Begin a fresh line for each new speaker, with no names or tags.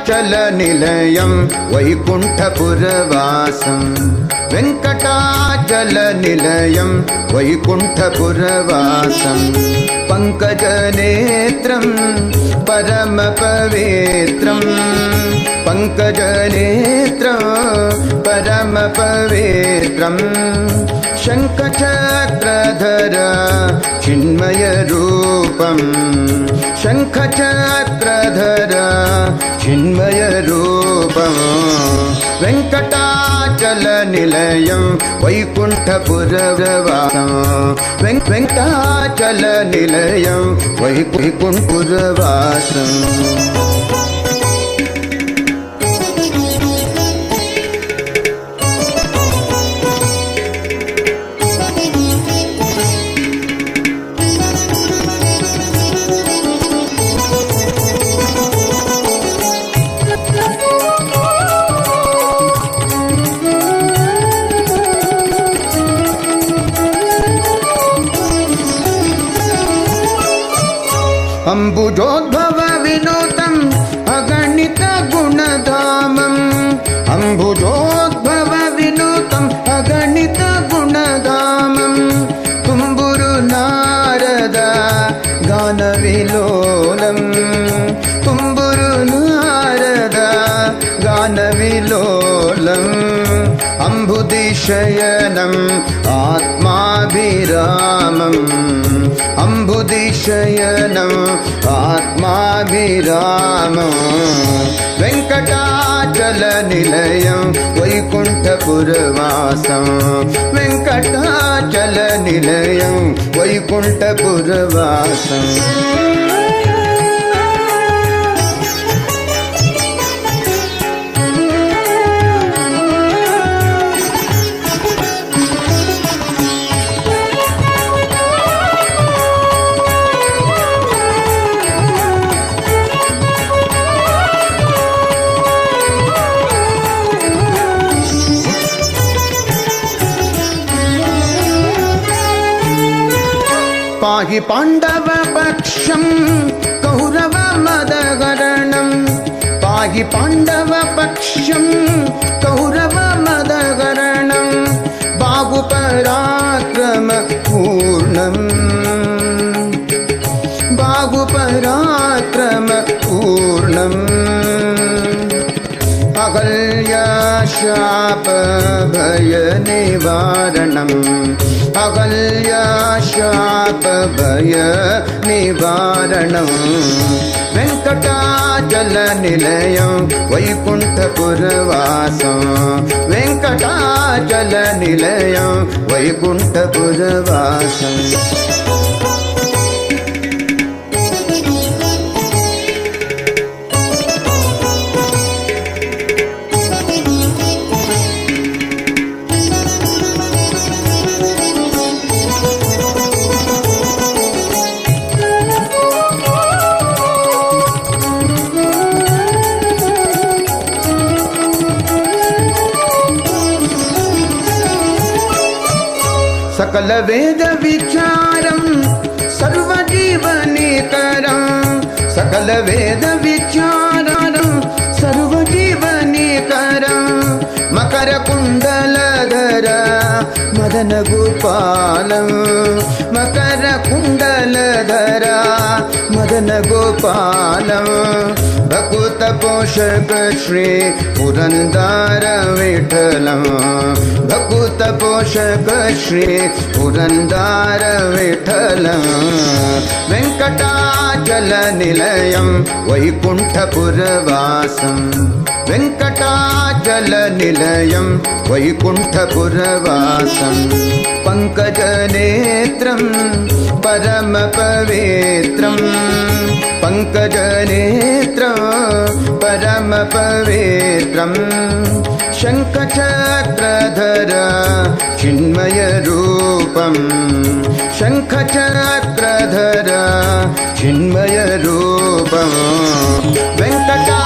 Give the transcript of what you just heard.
वेङ्कटाचलनिलयं वैकुण्ठपुरवासं वेङ्कटाचलनिलयं वैकुण्ठपुरवासं पङ्कजनेत्रं परमपवित्रं पङ्कजनेत्रं परमपवित्रं शङ्खचक्रधर चिन्मयरूपं शङ्खचक्रधर चिन्मयरूपं वेङ्कटाचलनिलयं वैकुण्ठपुरवासं वेङ्कटाचलनिलयं वैकुण्ठपुरवासम् अम्बुजोद्भव विनोदम् अगणित गुणधामम् अम्बुजोद्भव विनोदम् अगणित गुणधामम् तुम्बुरु नारद गानविलोलम् तुम्बुरु नारद गानविलोलम् अम्बुदिशयनम् आत्माभिरामम् अम्बुदिशयनम् आत्माभिरामम् वेङ्कटाचलनिलयं वैकुण्ठपुरवासं वेङ्कटाचलनिलयं वैकुण्ठपुरवासम् पाहि पाण्डवपक्षं कौरवमदहरणं पाहि पाण्डवपक्षं कौरवमदहरणं बाहुपराक्रमपूर्णं बाहुपराक्रमपूर्णम् अहल्याशापभयनिवारणम् अहल्याशापभयनिवारणं वेङ्कटाचलनिलयं वैकुण्ठपुरवासं वेङ्कटाचलनिलयं वैकुण्ठपुरवासम् सकल वेद विचारं सर्वजीवनिकरं सकल वेद विचारं सर्वजीवनिकरं मकर कुण्डलधर मदन गोपालं मकर कुण्डलधर मदन गोपालं भकुत पोषक श्री पुरंदर विठलं भकुत पोषक श्री पुरंदर विठलं वेङ्कटाचलनिलयं वैकुण्ठपुरवासं वेङ्कटाचलनिलयं वैकुण्ठपुरवासं पङ्कजनेत्रं परमपवित्रं पङ्कजनेत्रं परमपवित्रं शङ्खचक्रधर चिन्मयरूपं शङ्खचक्रधर चिन्मयरूपं वेङ्कटा